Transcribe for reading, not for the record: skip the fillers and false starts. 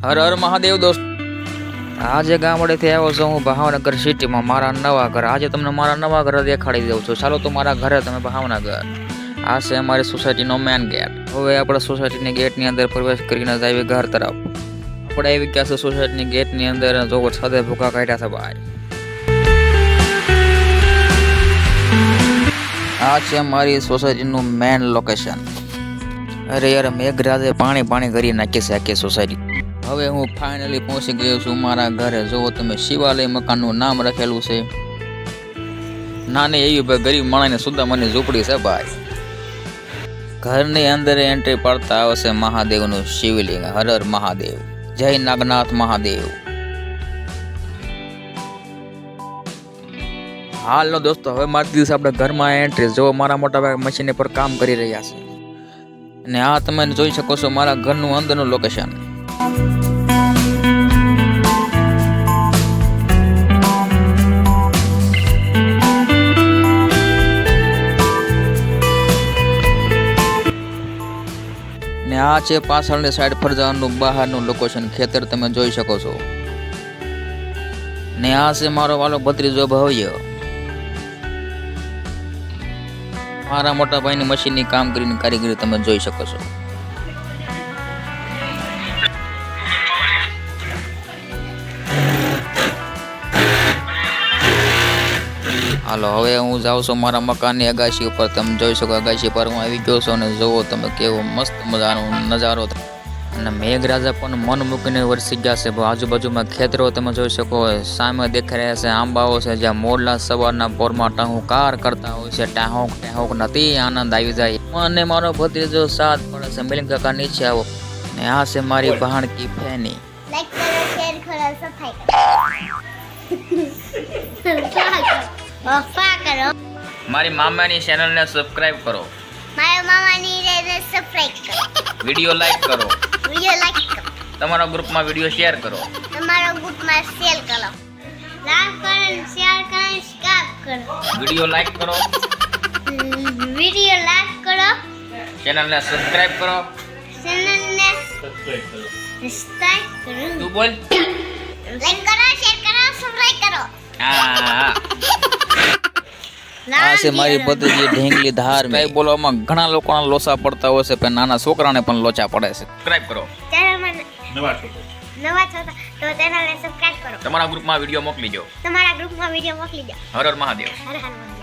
હર હર મહાદેવ દોસ્ત, આજે ગામડેથી આવ્યો છું હું ભાવનગર સિટીમાં મારા નવા ઘર. આજે તમને મારા નવા ઘર દેખાડી દઉં છું. ચાલો તો મારા ઘરે તમે ભાવનગર. આ છે અમારી સોસાયટીનો મેન ગેટ. હવે આપણે સોસાયટીની ગેટની અંદર પ્રવેશ કરીને જઈએ ઘર તરફ. આપણે આવી ગયા છે સોસાયટીની ગેટની અંદર. જો વરસાદે ભૂકા કાઢ્યા છે ભાઈ. આ છે મારી સોસાયટીનું મેન લોકેશન. અરે યાર, મેઘરાજે પાણી કરી નાખી છે આખી સોસાયટી. હવે હું ફાઇનલી પહોંચી ગયો છું મારા ઘરે. જુઓ તમે, શિવાલય મકાનનું નામ લખેલું છે. નાની એવી ભાઈ ગરીબ માણસને સુદામાની ઝૂંપડી છે ભાઈ. ઘરની અંદર એન્ટ્રી પડતા આવશે મહાદેવનું શિવલિંગ. હર હર મહાદેવ, જય નાગનાથ મહાદેવ. હાલો દોસ્તો, હવે મારી દિવસ આપણે ઘરમાં એન્ટ્રી. જો મારા મોટા ભાઈ મશીન પર કામ કરી રહ્યા છે. અને આ તમે જોઈ શકો છો મારા ઘરનું અંદરનું લોકેશન. ને આ છે પાછળની સાઈડ પર જવાનું બહારનું લોકેશન. ખેતર તમે જોઈ શકો છો. ને આ છે મારો વાલો ભત્રીજો ભવ્ય. મારા મોટા ભાઈની મશીનની કામ કરીને કારીગરી તમે જોઈ શકો છો. હાલો, હવે હું જાઉં છું મારા મકાનની અગાશી ઉપર. તમે જોઈ શકો અગાશી પર હું આવી ગયો છું. અને જુઓ તમે કેવો મસ્ત મજાનો નજારો. અને મેઘરાજા પણ મન મૂકીને વરસી ગયા છે. આજુબાજુમાં ખેતરો તમે જોઈ શકો. સામે દેખાઈ રહ્યા છે આંબાઓ છે, જ્યાં મોરલા સવારના પોરમાં ટહુકાર કરતા હોય છે. ટાહોક ટાહોક નથી, આનંદ આવી જાય. અને મારો ભત્રીજો સાથ પડે છે. મિલિંદ કાકા નીચે આવો. ને આ છે મારી ભાણકી ફેની. લાઈક કરો, શેર કરો, સબસ્ક્રાઇબ કરો. મારી મામાની ચેનલને સબસ્ક્રાઇબ કરો. મારા મામાની ચેનલ સબસ્ક્રાઇબ કરો. વિડીયો લાઈક કરો. વિડિયો લાઈક કરો. તમારા ગ્રુપમાં વિડીયો શેર કરો. તમારા ગ્રુપમાં શેર કરો. લાઈક કરો, શેર કરો, સબસ્ક્રાઇબ કરો. વિડીયો લાઈક કરો. વિડિયો લાઈક કરો. ચેનલને સબસ્ક્રાઇબ કરો. ચેનલને સબસ્ક્રાઇબ કરો. તું બોલ. લાઈક કરો, શેર કરો, સબસ્ક્રાઇબ કરો. આ છે મારી ભત્રીજી ઢીંગલી ધાર. કઈ બોલવામાં ઘણા લોકોના લોચા પડતા હોય છે, પણ નાના છોકરાને પણ લોચા પડે છે. સબસ્ક્રાઇબ કરો. નવા છો તો ચેનલને સબસ્ક્રાઇબ કરો. તમારા ગ્રુપમાં વિડીયો મોકલી દો. તમારા ગ્રુપમાં વિડિયો મોકલી દો. હર હર મહાદેવ. હર હર મહાદેવ.